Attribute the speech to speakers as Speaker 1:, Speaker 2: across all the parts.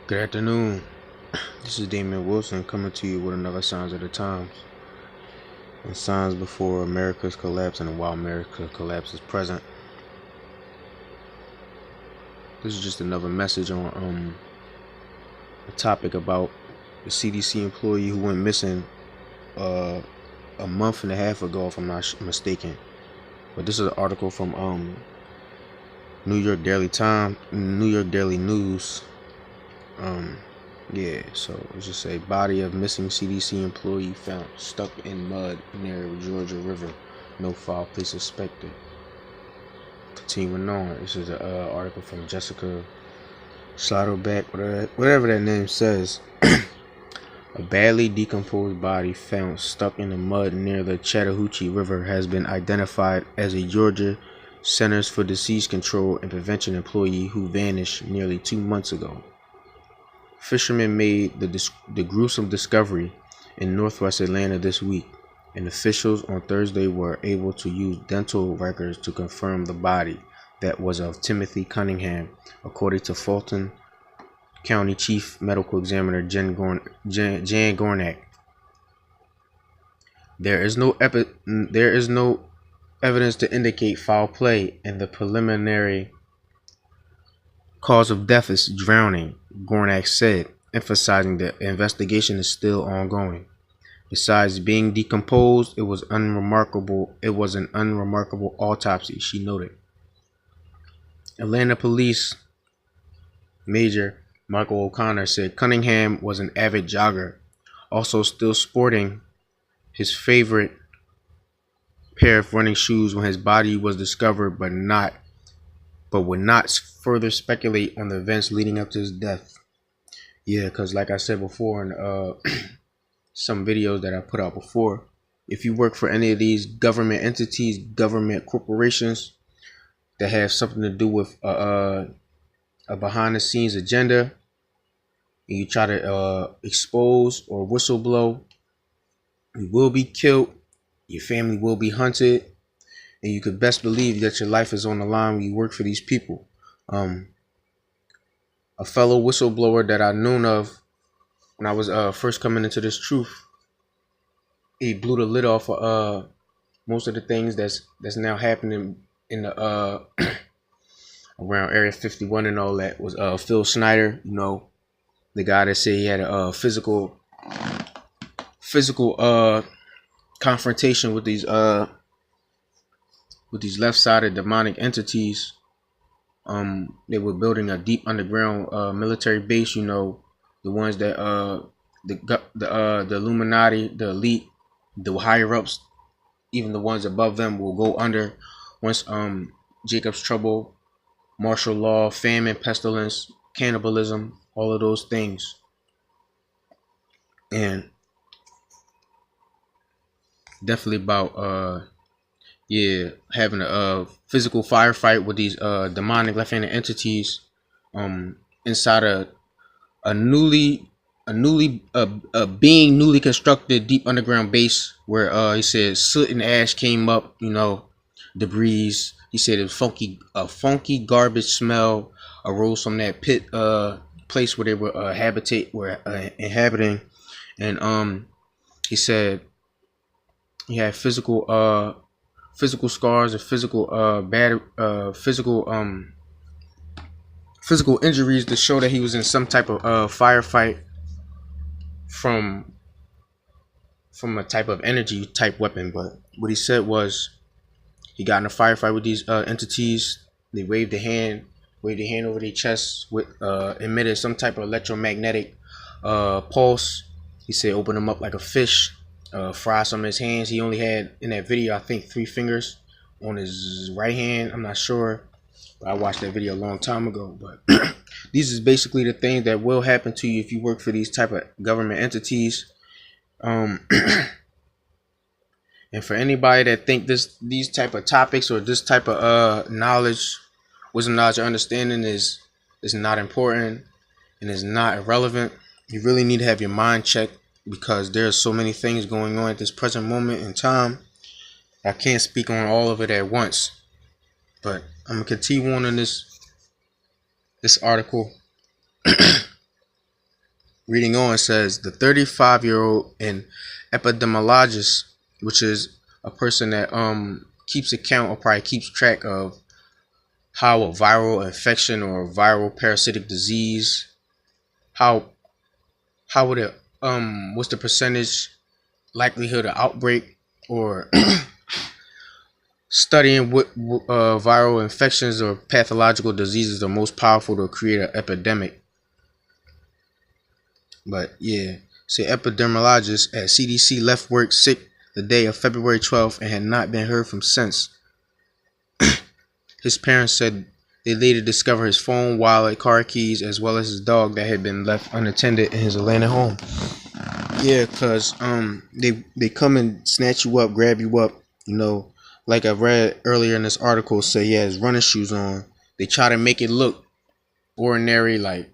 Speaker 1: Good afternoon. This is Damian Wilson coming to you with another Signs of the Times. And signs before America's collapse and while America's collapse is present. This is just another message on a topic about the CDC employee who went missing a month and a half ago, if I'm not mistaken. But this is an article from New York Daily News. Yeah, so let's just say body of missing CDC employee found stuck in mud near Georgia River. No foul play suspected. Continuing on, this is an article from Jessica Slaughterback, whatever that name says. A badly decomposed body found stuck in the mud near the Chattahoochee River has been identified as a Georgia Centers for Disease Control and Prevention employee who vanished nearly 2 months ago. Fishermen made the gruesome discovery in northwest Atlanta this week, and officials on Thursday were able to use dental records to confirm the body that was of Timothy Cunningham, according to Fulton County Chief Medical Examiner Jan Gornak. There is no evidence to indicate foul play, and the preliminary cause of death is drowning, Gornak said, emphasizing the investigation is still ongoing. Besides being decomposed, it was an unremarkable autopsy, she noted. Atlanta Police Major Michael O'Connor said Cunningham was an avid jogger, also still sporting his favorite pair of running shoes when his body was discovered, but would not further speculate on the events leading up to his death. Yeah, because like I said before in some videos that I put out before, if you work for any of these government entities, government corporations that have something to do with a behind the scenes agenda, and you try to expose or whistleblow, you will be killed, your family will be hunted, and you could best believe that your life is on the line when you work for these people. A fellow whistleblower that I known of when I was first coming into this truth, he blew the lid off of most of the things that's now happening in the around Area 51 and all that. Was Phil Snyder, the guy that said he had a physical confrontation with these left-sided demonic entities. They were building a deep underground military base. The ones that the Illuminati, the elite, the higher ups, even the ones above them will go under once Jacob's trouble, martial law, famine, pestilence, cannibalism, all of those things. And definitely about having a physical firefight with these demonic left-handed entities inside a being newly constructed deep underground base where he said soot and ash came up, debris. He said a funky garbage smell arose from that pit place where they were inhabiting, and he said he had physical scars and physical injuries to show that he was in some type of firefight from a type of energy type weapon. But what he said was he got in a firefight with these entities. They waved a hand over their chest, with emitted some type of electromagnetic pulse. He said open him up like a fish, fry some of his hands. He only had in that video, I think, 3 fingers on his right hand. I'm not sure, but I watched that video a long time ago. But these is basically the things that will happen to you if you work for these type of government entities. And for anybody that think these type of topics or this type of wisdom, knowledge, or understanding is not important and is not irrelevant, you really need to have your mind checked, because there's so many things going on at this present moment in time. I can't speak on all of it at once, but I'm gonna continue on in this article. Reading on, says the 35-year-old and epidemiologist, which is a person that keeps account or probably keeps track of how a viral infection or viral parasitic disease, how would it what's the percentage likelihood of outbreak, or studying what viral infections or pathological diseases are most powerful to create an epidemic. But yeah, say epidemiologist at CDC left work sick the day of February 12th and had not been heard from since. His parents said they later discovered his phone, wallet, car keys, as well as his dog that had been left unattended in his Atlanta home. Yeah, cause they come and snatch you up, grab you up, you know, like I read earlier in this article, say he has running shoes on. They try to make it look ordinary, like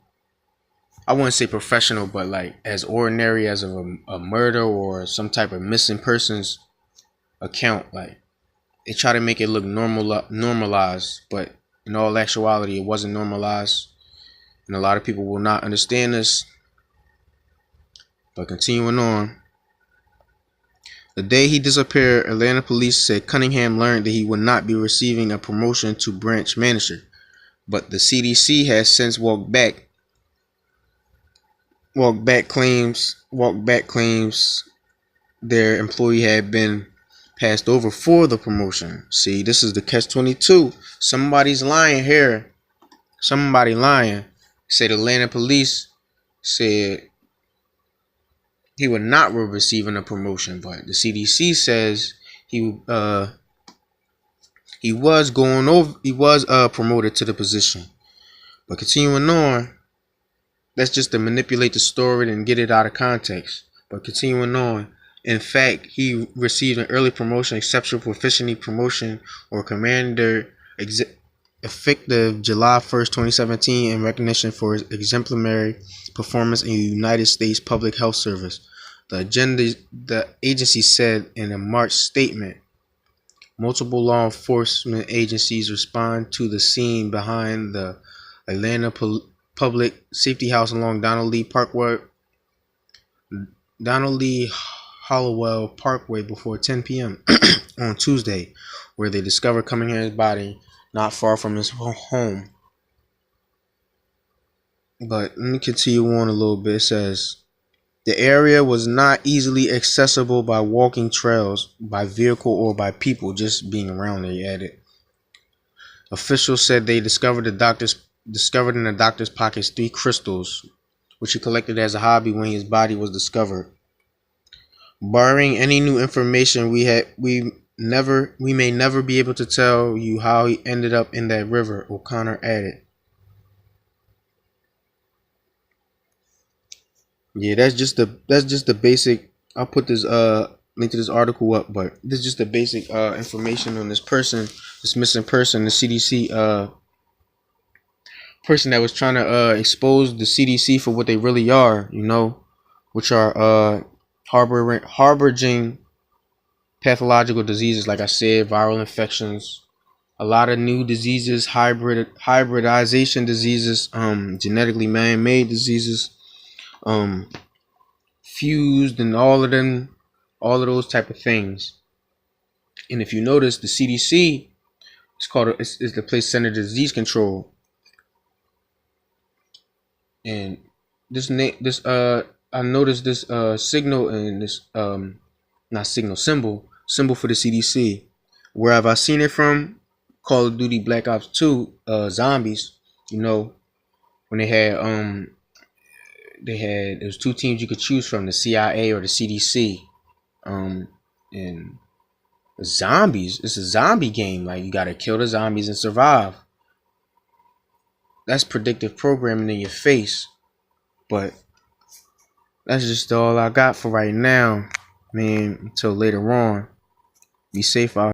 Speaker 1: I wouldn't say professional, but like as ordinary as a murder or some type of missing persons account. Like they try to make it look normalized, but in all actuality, it wasn't normalized, and a lot of people will not understand this. But continuing on, the day he disappeared, Atlanta police said Cunningham learned that he would not be receiving a promotion to branch manager, but the CDC has since walked back claims their employee had been passed over for the promotion. See, this is the catch-22. Somebody's lying here. Somebody lying. Say the Atlanta police said he would not be receiving a promotion, but the CDC says he was promoted to the position. But continuing on, that's just to manipulate the story and get it out of context. But continuing on, in fact, he received an early promotion, exceptional proficiency promotion, or commander effective July 1st, 2017, in recognition for his exemplary performance in the United States Public Health Service. The agency said in a March statement, multiple law enforcement agencies respond to the scene behind the Atlanta Public Safety House along Donald Lee Hollowell Parkway before 10 p.m. on Tuesday, where they discovered Cunningham's body not far from his home. But let me continue on a little bit. It says the area was not easily accessible by walking trails, by vehicle, or by people just being around there. He added. Officials said they discovered in the doctor's pockets 3 crystals, which he collected as a hobby when his body was discovered. Barring any new information, we may never be able to tell you how he ended up in that river, O'Connor added. Yeah, that's just the basic. I'll put this link to this article up, but this is just the basic information on this person, this missing person, the CDC person that was trying to expose the CDC for what they really are, you know, which are harboring pathological diseases, like I said, viral infections, a lot of new diseases, hybridization diseases, genetically man-made diseases, fused, and all of those type of things. And if you notice, the CDC is the place Center for Disease Control, and I noticed this signal and this not signal symbol for the CDC. Where have I seen it from? Call of Duty Black Ops 2 zombies. You know, when there was 2 teams you could choose from, the CIA or the CDC. And the zombies, it's a zombie game. Like, you gotta kill the zombies and survive. That's predictive programming in your face. But that's just all I got for right now, man. Until later on. Be safe out.